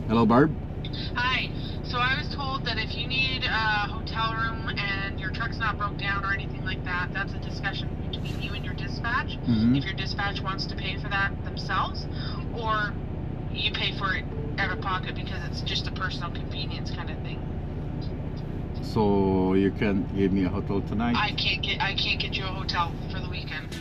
Hello, Barb. Hi. So I was told that if you need a hotel room and your truck's not broke down or anything like that, that's a discussion between you and your dispatch. Mm-hmm. If your dispatch wants to pay for that themselves, or you pay for it out of pocket because it's just a personal convenience kind of thing. So you can give me a hotel tonight? I can't get you a hotel for the weekend.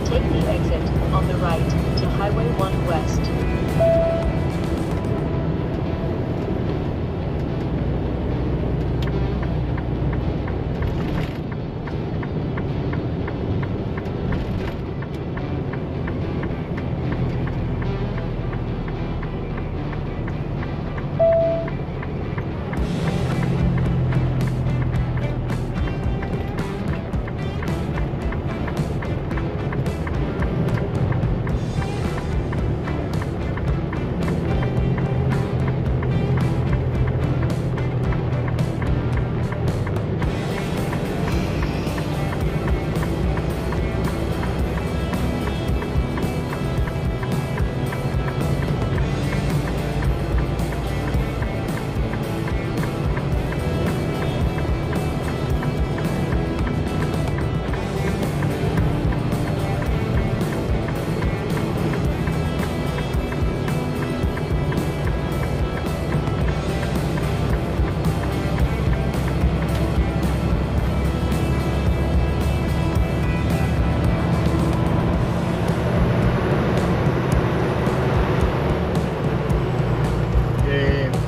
Take the exit on the right to Highway 1 West.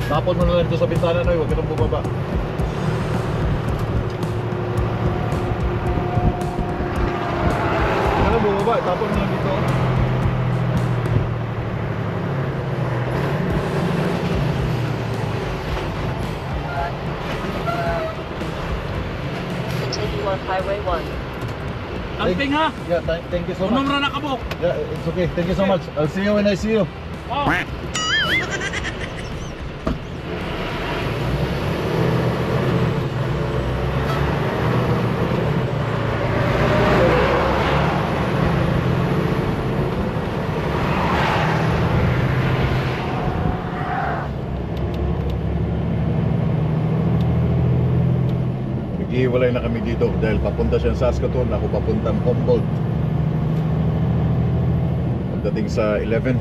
Tapon mo na lang ito sa bintana, Noy. Huwag ka nang bumaba. Huwag ka nang bumaba. Tapon mo lang dito. Continue on Highway 1. Amping ha? Yeah, thank you so much. Unong ra nakabok. Yeah, it's okay. Thank you so much. I'll see you when I see you. Oh. Naghihiwalay na kami dito dahil papunta siya sa Saskatoon, ako papuntang Humboldt. Pagdating sa 11,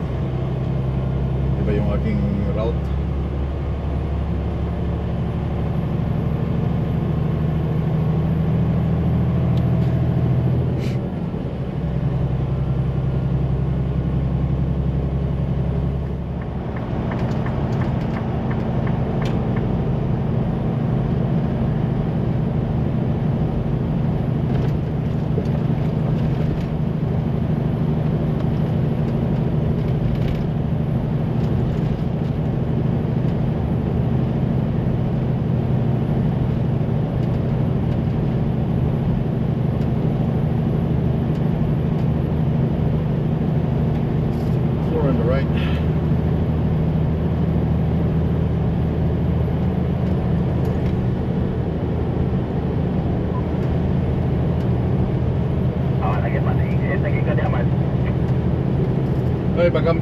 iba yung aking route.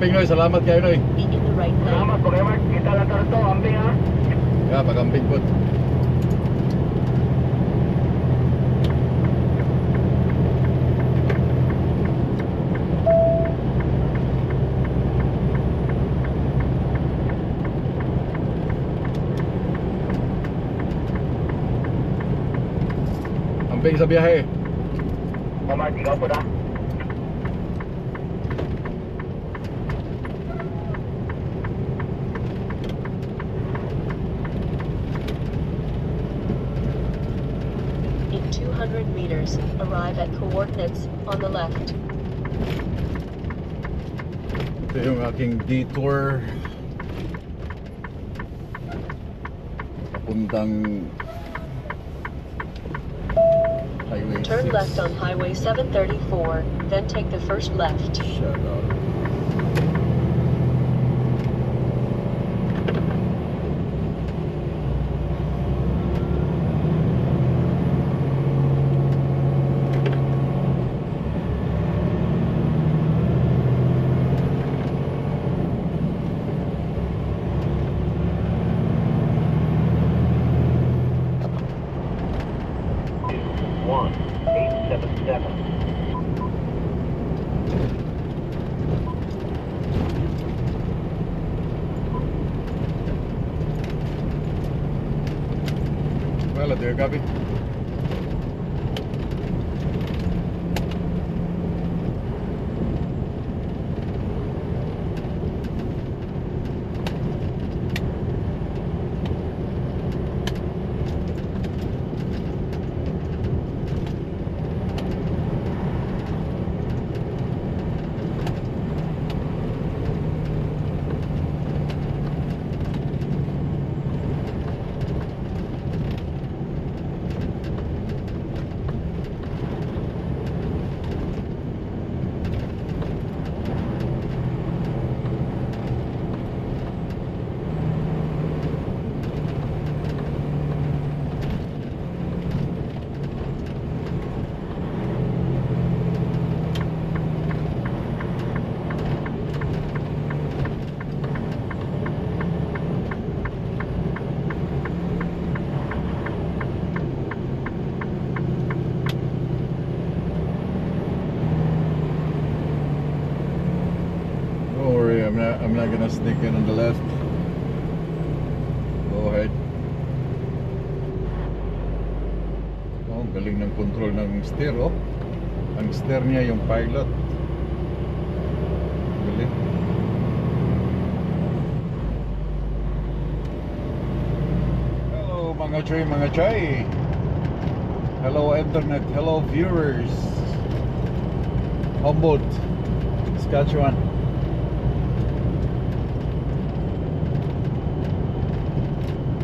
Amping Noy, salamat kayo Noy. Be in the right lane. Kita lang to, amping ha. Ya, pag-amping po. Amping sa biyahe. Omar, ikaw po na. In 200 meters, arrive at coordinates on the left. Ito yung aking detour papuntang Highway 6. Turn left on Highway 734, then take the first left. Shut up. Well, do you copy? Don't worry, I'm not gonna sneak in on the left. Go ahead. Oh, galing ng control ng steer, oh. Ang steer niya yung pilot. Galing. Hello mga choy, mga choy. Hello internet, hello viewers. Humboldt, Saskatchewan.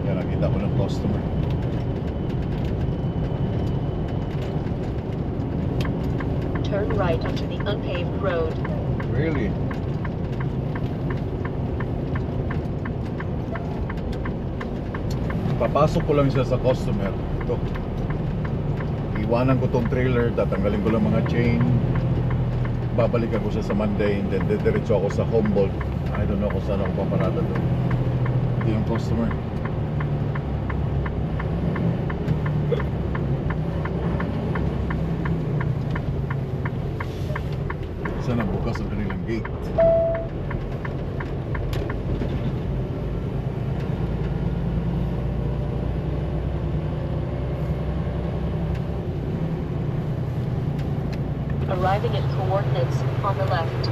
Yan, nakita ko ng customer. Turn right onto the unpaved road. Really? Papasok ko lang siya sa customer. Ito. Iwanan ko tong trailer, tatanggalin ko lang mga chain. Babalikan ko siya sa Monday, and then diretso ako sa Humboldt. I don't know kung saan ako paparada doon. Ito yung customer. Sana bukas ang kanilang gate. Arriving at coordinates on the left.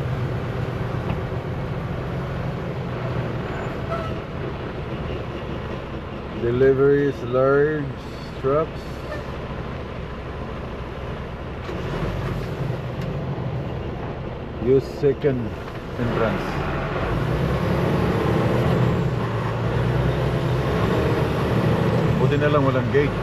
Deliveries, large trucks. Use second entrance. Buti na lang walang gate.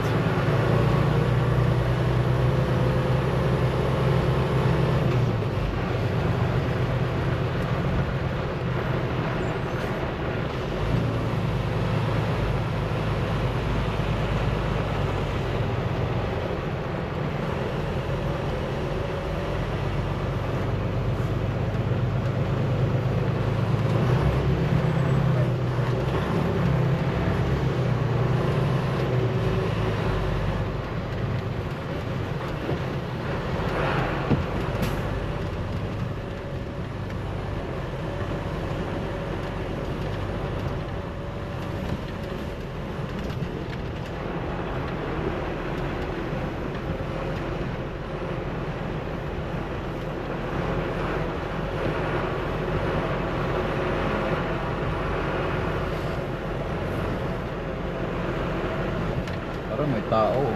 Parang may tao. Oh.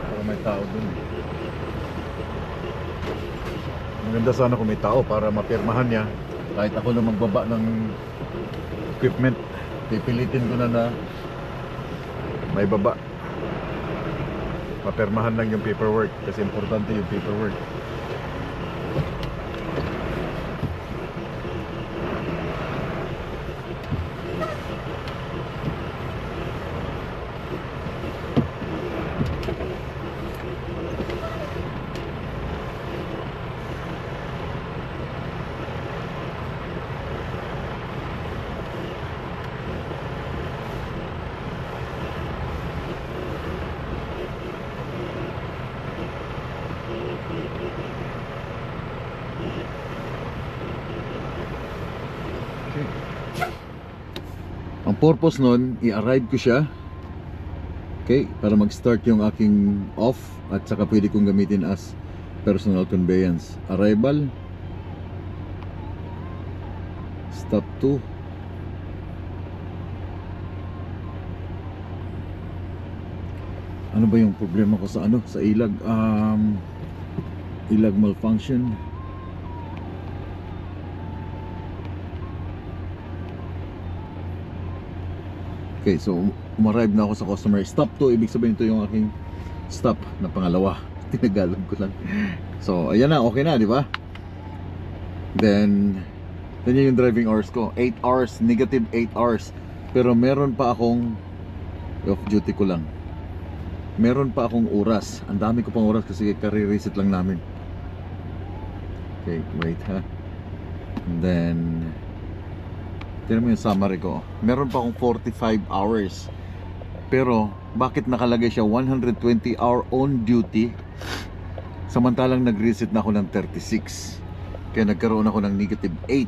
Parang may tao dun. Maganda sana kung may tao para mapirmahan niya. Kahit ako na magbaba ng equipment, pipilitin ko na may baba. Mapirmahan lang yung paperwork kasi importante yung paperwork. Ang purpose nun, i-arrive ko siya, okay, para mag-start yung aking off at saka pwede kong gamitin as personal conveyance. Arrival, stop 2, ano ba yung problema ko sa sa ilag? Ilag malfunction. Okay, so umarrive na ako sa customer. Stop 2, ibig sabihin ito yung aking stop na pangalawa. Tinagalog ko lang. So, ayan na, okay na, di ba? Then yun yung driving hours ko. 8 hours, negative 8 hours. Pero meron pa akong off duty ko lang. Meron pa akong oras. Ang dami ko pang oras kasi kare-reset lang namin. Okay, wait ha. And then tignan mo yung summary ko. Meron pa akong 45 hours. Pero bakit nakalagay siya 120 hour on duty samantalang nag-reset na ako ng 36? Kaya nagkaroon ako ng negative 8.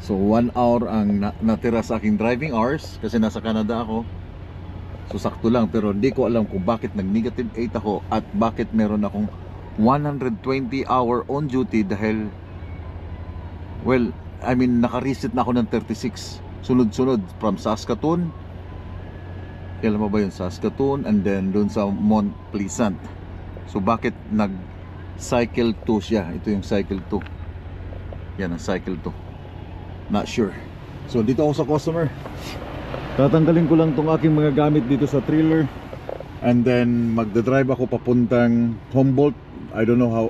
So 1 hour ang natira sa aking driving hours kasi nasa Canada ako. So sakto lang, pero hindi ko alam kung bakit nag-negative 8 ako at bakit meron akong 120 hour on duty dahil, well, I mean, naka-reset na ako ng 36 sunod-sunod from Saskatoon. Kailan mo ba yung Saskatoon? And then doon sa Mont Pleasant. So bakit nag-cycle 2 siya? Ito yung cycle 2. Yan ang cycle 2. Not sure. So dito ako sa customer. Tatanggalin ko lang tong aking mga gamit dito sa trailer. And then magdadrive ako papuntang Humboldt. I don't know how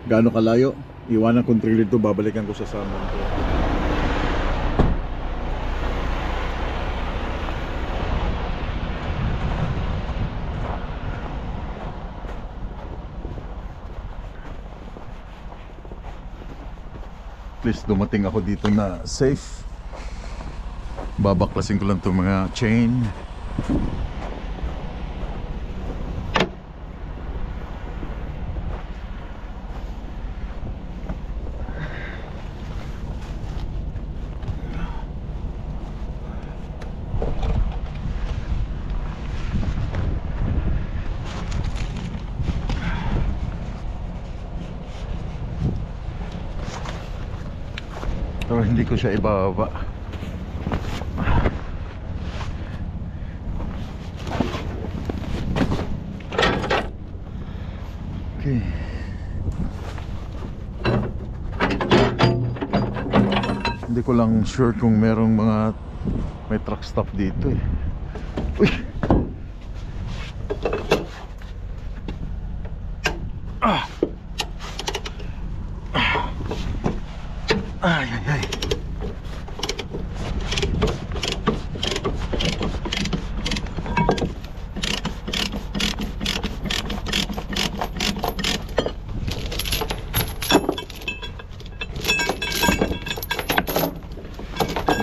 gaano kalayo. Iwanan kong trailer to, babalikan ko sa Salmon to. At least dumating ako dito na safe. Babaklasin ko lang itong mga chain. Pero hindi ko siya ibababa. Okay. Hindi ko lang sure kung merong may truck stop dito eh. Uy! Ay, ay, ay.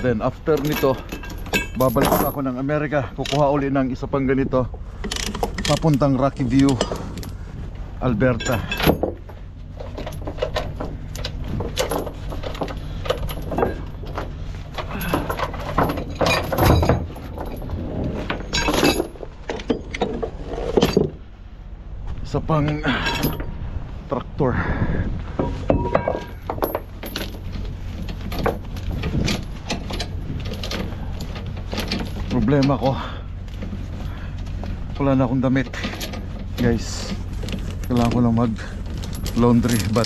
Then after nito, babalik ako ng Amerika. Kukuha uli ng isa pang ganito papuntang Rocky View, Alberta. Isa pang traktor. problema ko, wala na akong damit guys. Kailangan ko lang mag laundry, but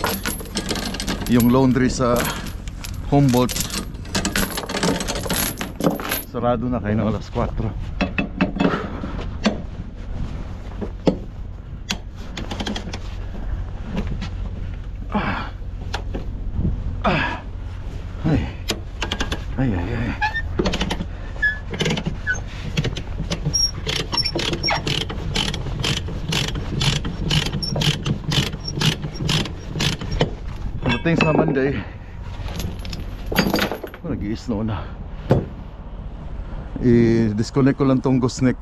yung laundry sa Humboldt sarado na kayo ng alas 4. Ay. Pagdating sa Monday, nag-i-snow na. I-disconnect ko lang tong gooseneck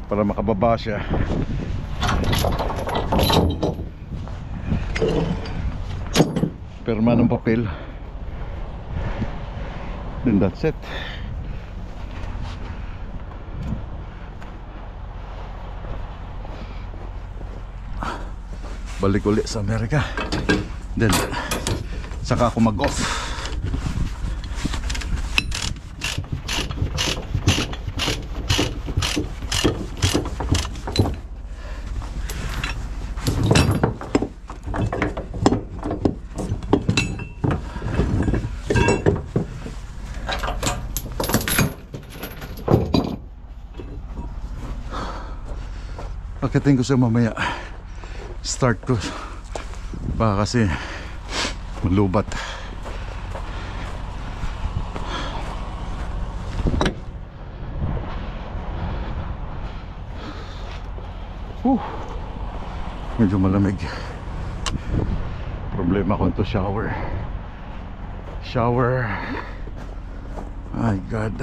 para makababa siya. Perma ng papel. Then that's it. Balik ulit sa Amerika. Then saka ako mag-off. Akitin ko siya mamaya. Start ko baka kasi malubat. Medyo malamig. Problema ko to shower. My God.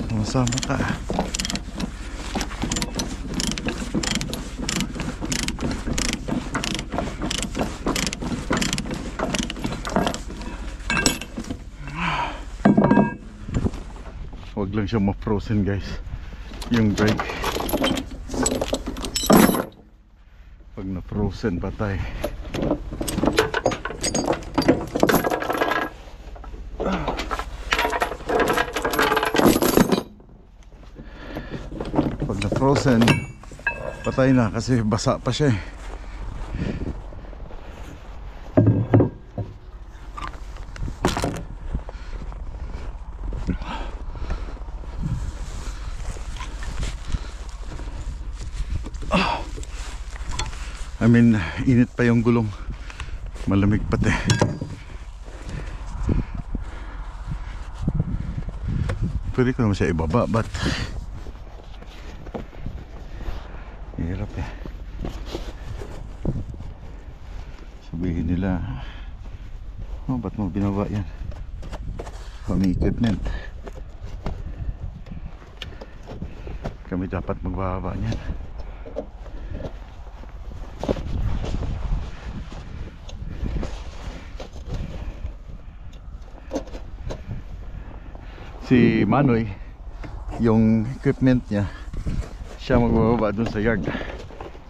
Sumasama ka. Huwag lang siya ma-frozen guys, yung brake. Pag na-frozen patay. Frozen, patay na kasi basa pa siya eh. I mean, init pa yung gulong, malamig pati. Pwede ko naman siya ibaba, but hirap eh. Sabihin nila, oh, ba't mo binaba yan? May equipment. Kami dapat magbaba niyan. Si Manoy, yung equipment niya, siya magbababa dun sa yard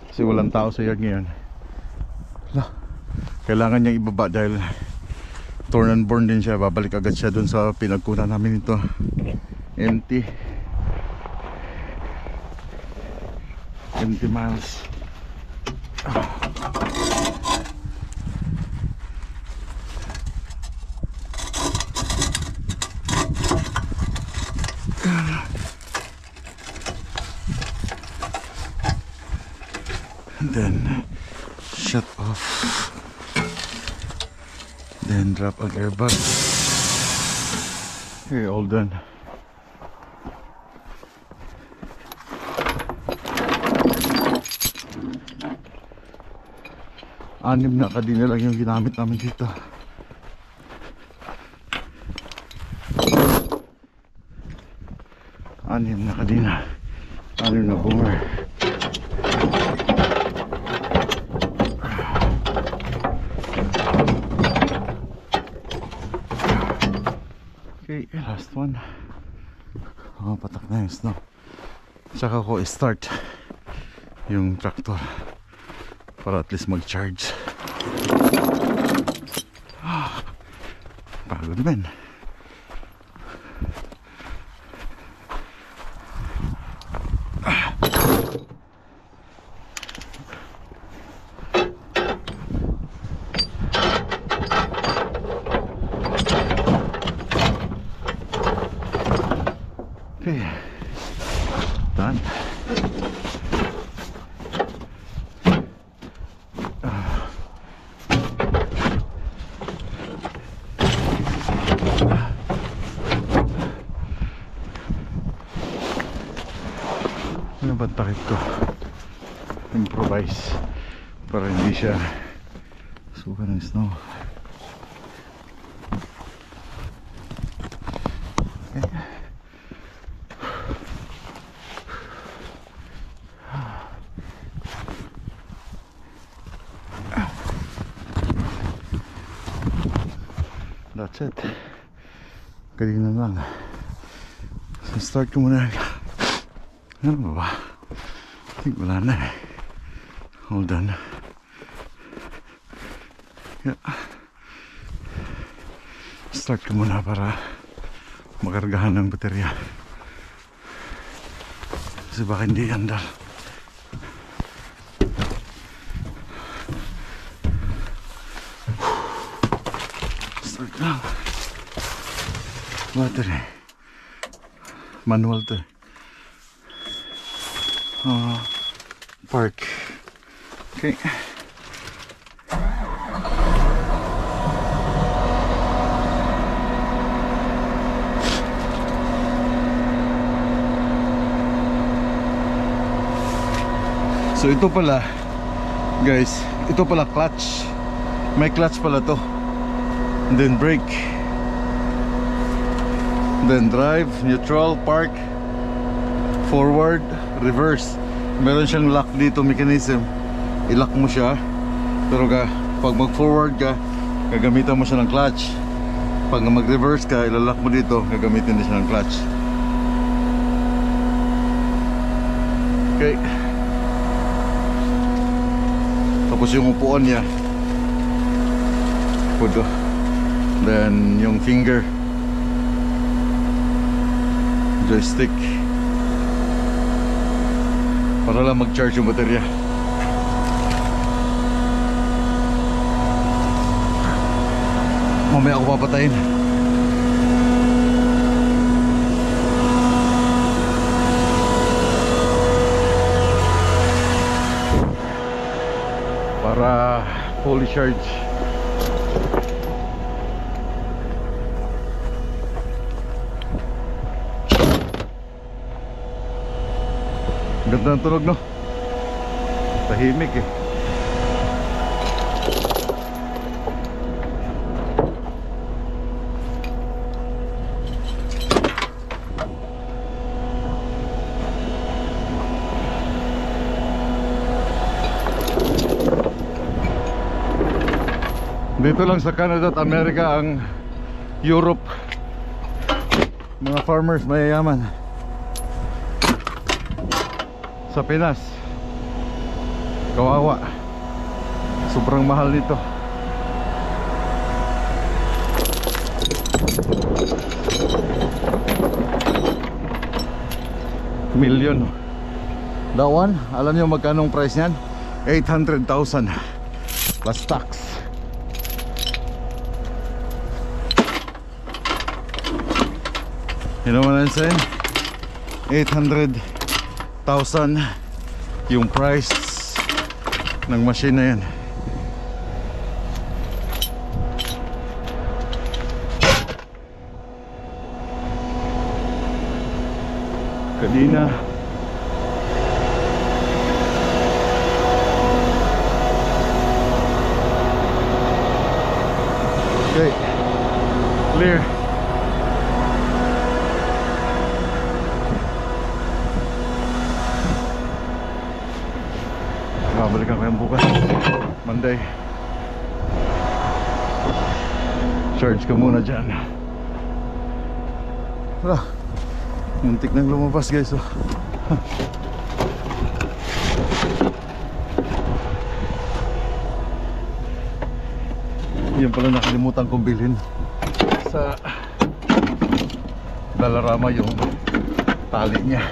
kasi walang tao sa yard ngayon. Kailangan niyang ibaba dahil torn and born din siya. Babalik agad siya dun sa pinagkunan namin ito. Empty miles. And then shut off, then drop an airbag. Okay, all done. 6 na kadina lang yung ginamit namin dito. Anim na kadina, 6 na boomer. Okay, last one. Patak na yung snow. Tsaka ko i-start yung tractor para at least mag-charge. Pagod men. Okay, done. Ano ba takip ko? Improvise para hindi siya suka ng snow. Okay. That's it. Kanina lang. So start ko muna. Ano ba ba? I think wala na eh. Hold on. Yeah. Start ko muna para makargahan ng baterya. Kasi baka hindi andar. Start lang. Battery. Manual to. Park. Okay. So ito pala guys, ito pala clutch. May clutch pala to. And then brake. Then drive, neutral, park, forward, reverse. Meron siyang lock dito mechanism. I-lock mo siya. Pero pag mag-forward ka, gagamitan mo siya ng clutch. Pag mag-reverse ka, ilalock mo dito, gagamitin din siya ng clutch. Okay. Tapos yung upuan niya. Pudo. Then yung finger. Joystick. Para lang mag-charge yung baterya. Mamaya ako papatayin. Para fully charge. Ganda ng tunog, no? Tahimik eh. Dito lang sa Canada at Amerika ang Europe. Mga farmers mayayaman. Sa Pinas kawawa, sobrang mahal nito. Million. That one, alam niyo magkano price niyan? 800,000 plus tax. You know what I'm saying? 800,000 yung price ng machine na yan. Kanina Clear. Babalikan ko yan bukas, Monday. Charge ka muna dyan. Wala, muntik nang lumabas guys, oh. Yan pala nakalimutan kong bilhin sa Dollarama, yung tali niya.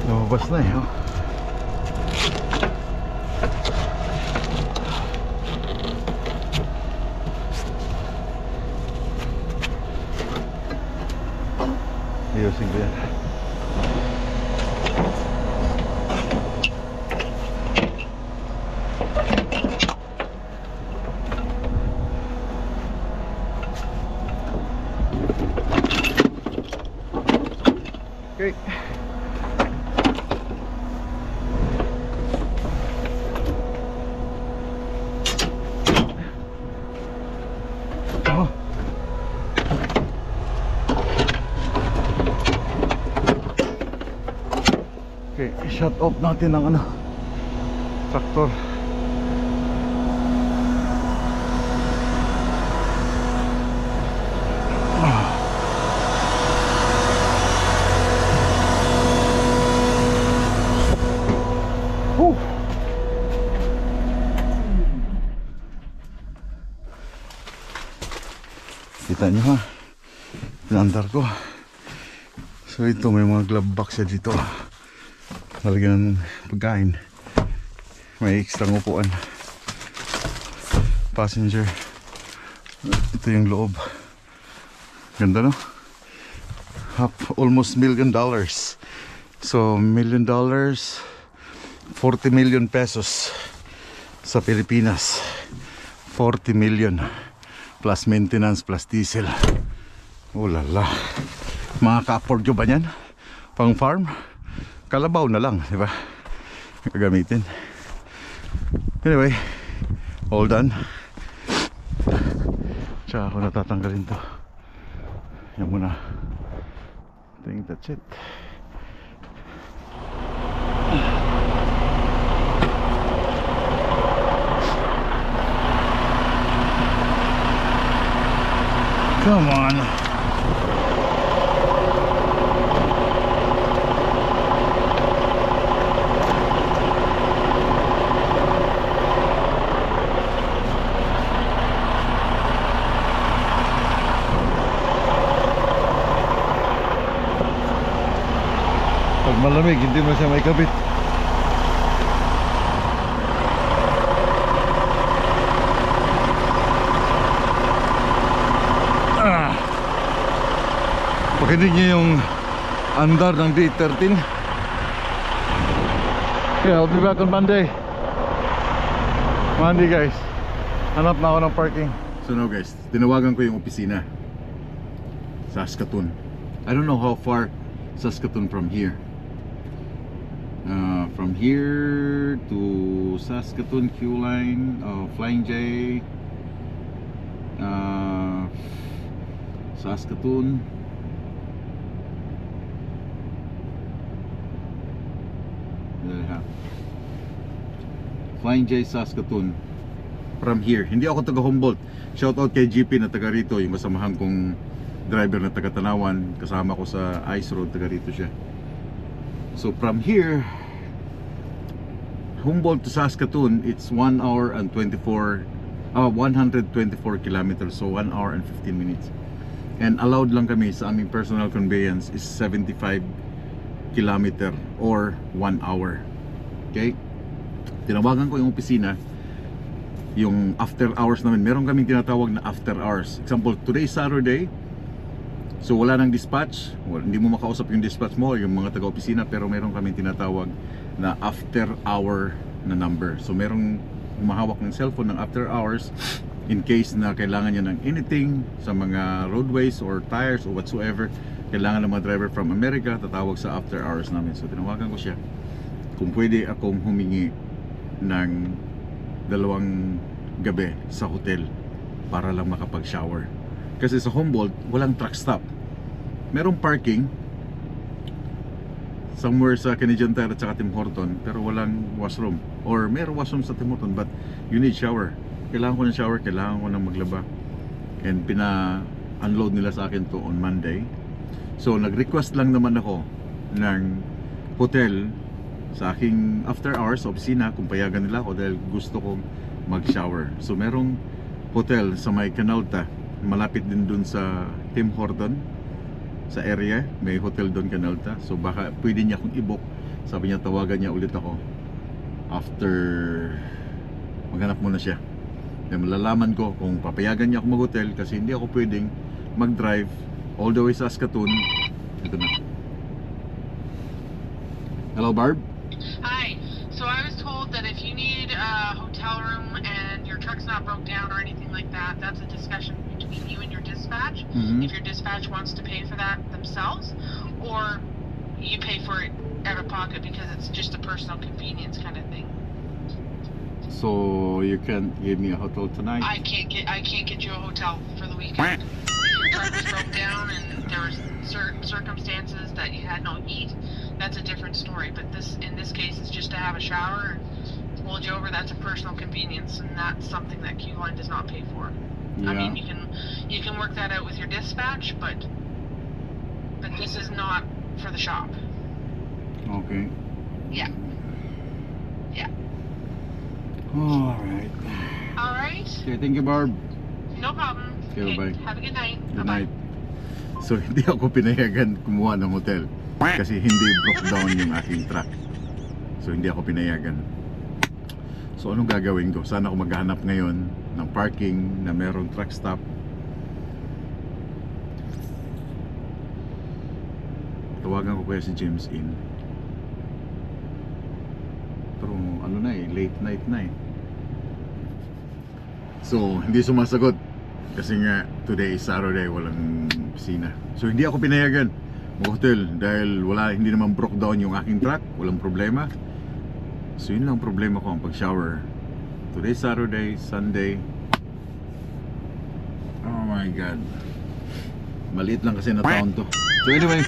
Lumabas na eh, oh. Ayusin ko yan. Okay. Okay, shut off natin ang traktor. Kita nyo ha, pinandar ko. So ito, may mga glove box siya dito. Talagyan ng pagkain. May extra upuan. Passenger. Ito yung loob. Ganda no? Almost $1 million. So $1 million, 40 million pesos sa Pilipinas. 40 million plus maintenance plus diesel. Oh lala. Makaka-afford nyo ba yan? Pang farm? Kalabaw na lang, di ba? Gagamitin. Anyway, all done. Tsaka ako natatanggalin to. Yan muna. I think that's it. Come on. Pag malamig, hindi mo siya may kabit. Pakinig niyo yung andar ng D13. Yeah, I'll be back on Monday. Monday guys, hanap na ako ng parking. So now guys, tinawagan ko yung opisina, Saskatoon. I don't know how far Saskatoon from here. From here to Saskatoon Q line, Flying J, Saskatoon. There you have Flying J, Saskatoon. From here, hindi ako taga Humboldt. Shout out kay GP na taga rito, yung masamahan kong driver na taga Tanawan. Kasama ko sa Ice Road, taga rito siya. So from here, Humboldt to Saskatoon, it's 1 hour and 124 kilometers, so 1 hour and 15 minutes. And allowed lang kami sa aming personal conveyance is 75 kilometer or 1 hour. Okay? Tinawagan ko yung opisina, yung after hours namin. Meron kaming tinatawag na after hours. Example, today Saturday, so wala nang dispatch, hindi mo makausap yung dispatch mo, yung mga taga-opisina, pero meron kaming tinatawag na after hour na number. So merong humahawak ng cellphone ng after hours in case na kailangan niya ng anything sa mga roadways or tires or whatsoever. Kailangan ng mga driver from America, tatawag sa after hours namin. So tinawagan ko siya kung pwede akong humingi ng 2 gabi sa hotel para lang makapag-shower. Kasi sa Humboldt, walang truck stop. Merong parking somewhere sa Canadian Tire at saka Tim Horton, pero walang washroom. Or merong washroom sa Tim Horton, but you need shower. Kailangan ko ng shower, kailangan ko ng maglaba. And pina-unload nila sa akin to on Monday. So nag-request lang naman ako ng hotel sa aking after hours opisina kung payagan nila ako dahil gusto kong mag-shower. So merong hotel sa may Canalta, malapit din dun sa Tim Horton sa area, may hotel doon Canalta. So baka pwede niya akong i-book. Sabi niya tawagan niya ulit ako after maghanap muna siya. Then malalaman ko kung papayagan niya ako mag-hotel kasi hindi ako pwedeng mag-drive all the way sa Saskatoon. Ito na. Hello, Barb? Hi. So I was told that if you need a hotel room and your truck's not broke down or anything like that, that's a discussion between you and your dispatch. If your dispatch wants to pay for that themselves, or you pay for it out of pocket because it's just a personal convenience kind of thing. So you can't give me a hotel tonight? I can't get you a hotel for the weekend. If your truck was broke down and there was certain circumstances that you had no heat, that's a different story. But in this case, it's just to have a shower and hold you over. That's a personal convenience, and that's something that Q-Line does not pay for. Yeah. I mean, you can work that out with your dispatch, but this is not for the shop. Okay. Yeah. Yeah. Alright. All right. Okay, thank you, Barb. No problem. Okay, bye. Have a good night. Good Bye-bye. night. So hindi ako pinayagan kumuha ng hotel kasi hindi broke down yung aking truck. So hindi ako pinayagan. So anong gagawin ko? Sana ako maghanap ngayon ng parking na merong truck stop. Tawagan ko kaya si James Inn. Pero ano na eh, late night na eh. So hindi sumasagot kasi nga today is Saturday, walang opisina. So hindi ako pinayagan mag-hotel dahil hindi naman broke down yung aking truck, walang problema. So yun lang problema ko, ang pag-shower. Today Saturday, Sunday. Oh my God, maliit lang kasi na town to. So anyway,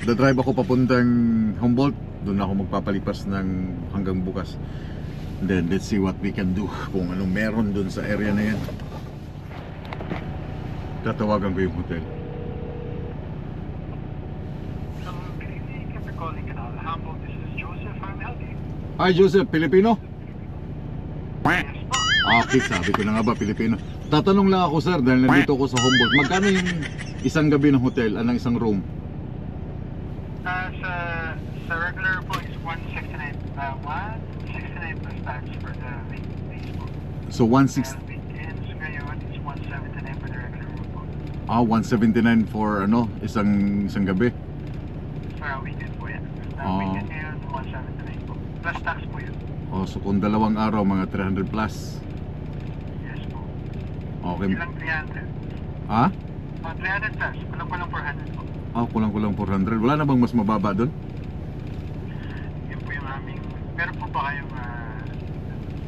drive ako papuntang Humboldt. Doon ako magpapalipas ng hanggang bukas. And then let's see what we can do, kung anong meron doon sa area na yan. Tatawagan ko yung hotel. Good evening. Thank you for calling Humboldt. This is Joseph. How may I help you? Hi Joseph, Pilipino? Yes po. Okay, sabi ko na nga ba Pilipino. Tatanong lang ako sir dahil nandito ako sa Humboldt. Magkano yung isang gabi ng hotel, anong isang room? Sa regular po is 169 plus tax for the weekdays po. So 160, And weekends ngayon is 179 for the regular room po. 179 for ano, isang gabi. Sa weekend po yan. Weekend ngayon 179 po. Plus tax po yun. Oh, so kung 2 araw, mga 300 plus. Yes po. Okay. Ilang 300? Ha? 300 plus. Kulang 400 po. Kulang 400. Wala na bang mas mababa doon? Yun po yung aming... Meron po ba kayong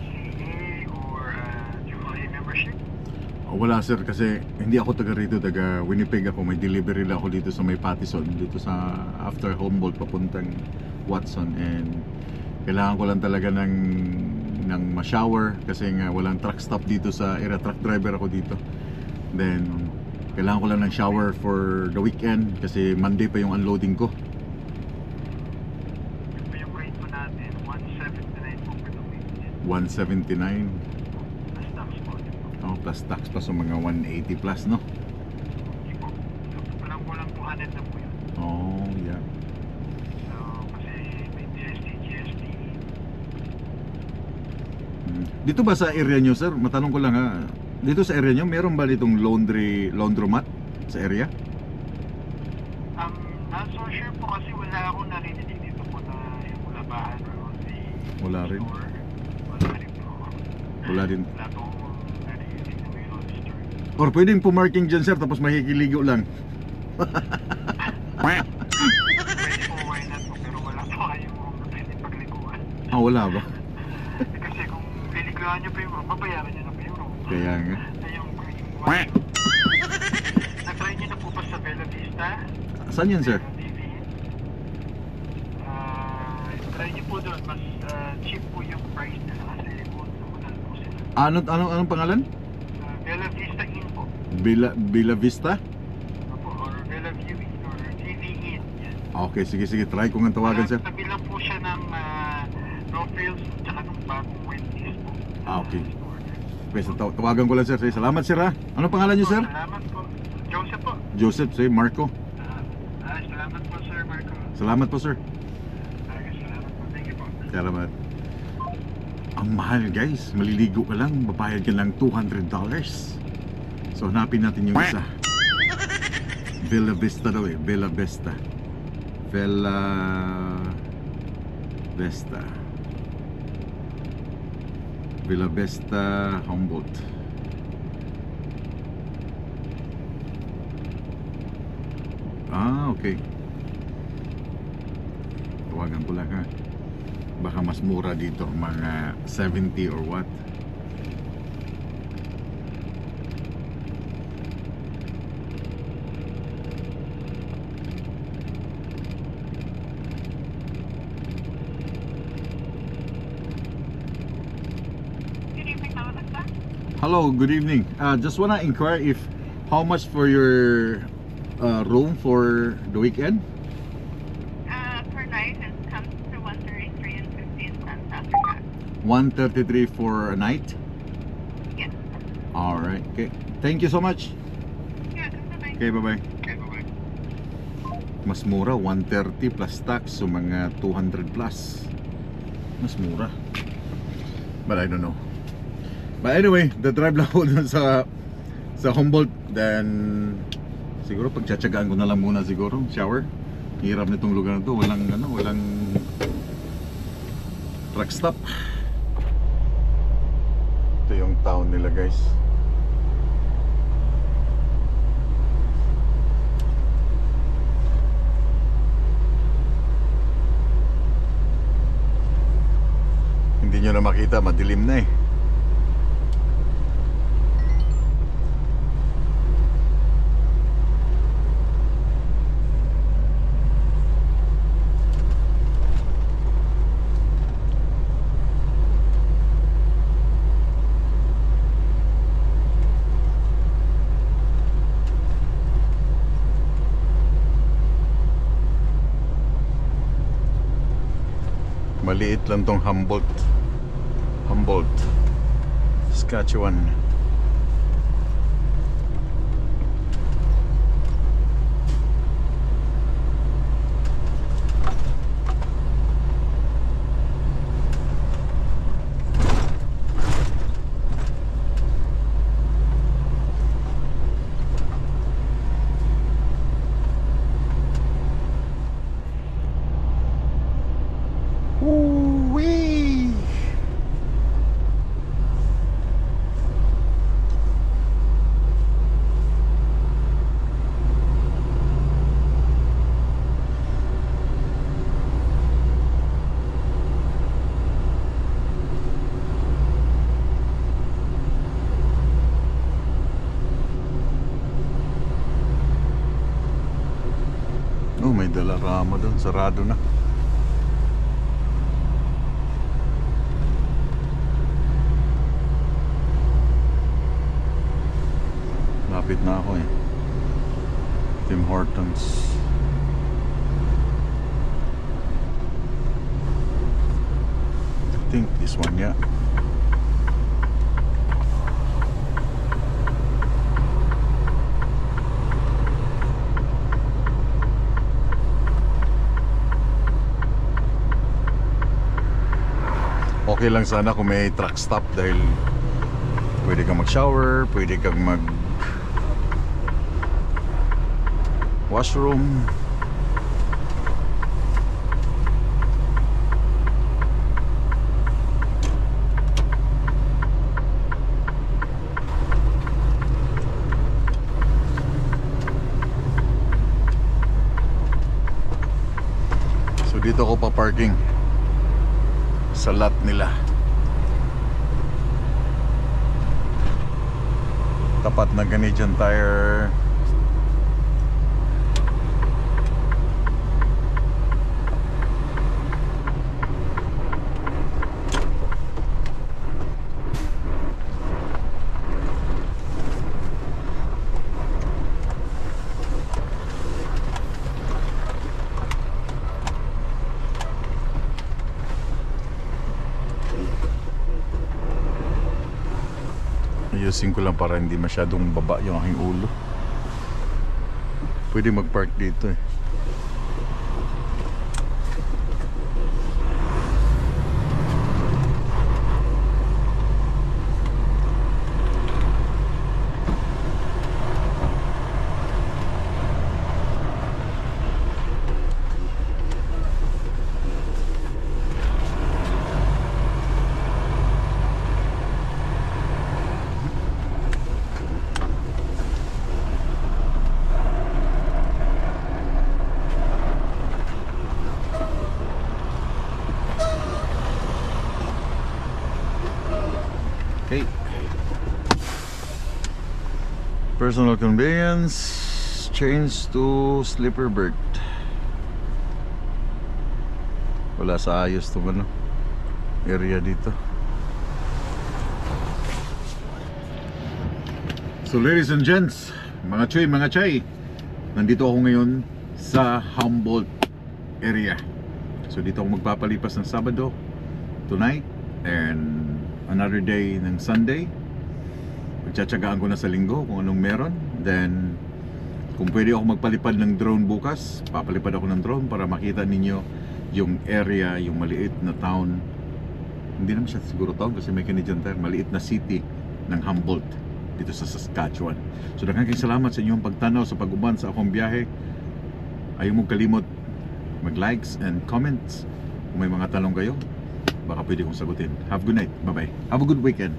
CA or AAA membership? Wala sir, kasi hindi ako taga rito, taga Winnipeg ako. May delivery lang ako dito sa may Pattison, dito sa after Humboldt papuntang Watson, and kailangan ko lang talaga ng ma-shower kasi nga walang truck stop dito sa area. Truck driver ako dito. Then kailangan ko lang ng shower for the weekend kasi Monday pa yung unloading ko. Yun po yung rate po natin, 179 po for the weekend. 179. Plus tax po. Oh, plus tax pa, so mga 180 plus, no? Okay po. So, kulang 200 na po yun. Oh, yeah. So, Dito ba sa area nyo, sir? Matanong ko lang ha. Dito sa area nyo, meron ba ditong laundromat sa area? Not so sure po kasi wala akong narinig dito po na yung labahan or the Wala rin. store. Wala rin po. Wala din. Wala po akong narinig na may laundry store. Or pwedeng pumarking dyan, sir, tapos mahikiligo lang. Pwede po, why not po, pero wala po kayong pwede pagliguan. Ah, wala ba? Kasi kung liliguan nyo pa yung room, mabayaran nyo na pa yung room. Kaya nga. Yung one. Na-try nyo na po ba sa Bella Vista? Saan yan, sir? TV? Try nyo po doon, mas cheap po yung price nila kasi unan po sila. Anong pangalan? Bella Vista Inn po. Bella Vista? Opo, or Bella View Inn or TV Inn. Yan. Okay, sige, try ko nga tawagan, sir. Tabi lang po siya ng Rockfields tsaka ng bagong Wendy's po. Ah, okay. Okay, so tawagan ko lang, sir. Sige, salamat, sir, ha? Anong pangalan niyo, sir? Salamat po. Joseph po. Joseph, say Marco. Salamat po, Sir Marco. Salamat po, sir. Salamat po. Thank you po. Salamat. Ang mahal, guys. Maliligo ka lang, babayad ka lang $200. So hanapin natin yung isa. Bella Vista daw eh. Bella Vista. Bella Vista. Bella Vista Humboldt. Ah, okay. Tawagan ko lang ha. Baka mas mura dito, mga 70 or what. Hello, good evening. Just wanna inquire if how much for your room for the weekend? Per night it comes to 133 and 15 cents after tax. 133 for a night? Yes. All right. Okay. Thank you so much. Yeah, bye-bye. Okay, bye-bye. Okay, bye-bye. Mas mura, 130 plus tax, so mga 200 plus. Mas mura. But I don't know. But anyway, the drive lang ako dun sa Humboldt. Then siguro pagtsatsagaan ko na lang muna siguro shower. Hirap nitong lugar na to, walang truck stop. Ito yung town nila, guys. Hindi nyo na makita, madilim na eh. Maliit lang tong Humboldt, Saskatchewan. Woo-wee! Oh, may Dalarama doon, sarado na. Lapit na ako eh. Tim Hortons. I think this one, yeah. Okay Okay lang sana kung may truck stop dahil pwede kang mag-shower, pwede kang washroom. So dito ako pa-parking sa lot nila. Tapat ng Canadian Tire. Ayusin ko lang para hindi masyadong baba yung aking ulo. Pwede mag-park dito eh. Okay. Personal conveyance change to sleeper berth. Wala sa ayos itong area dito. So ladies and gents, mga choy, mga chay, nandito ako ngayon sa Humboldt area. So dito ako magpapalipas ng Sabado, tonight, and another day ng Sunday. Magtsatsagaan ko na sa Linggo kung anong meron. Then kung pwede ako magpalipad ng drone bukas, papalipad ako ng drone para makita ninyo yung area, yung maliit na town. Hindi naman siya siguro town kasi may Canadian Tire. Maliit na city ng Humboldt dito sa Saskatchewan. So daghang salamat sa inyong pagtanaw sa pag-uban sa akong biyahe. Ayaw mong kalimot mag-likes and comments. Kung may mga tanong kayo, baka pwede kong sagutin. Have a good night. Bye-bye. Have a good weekend.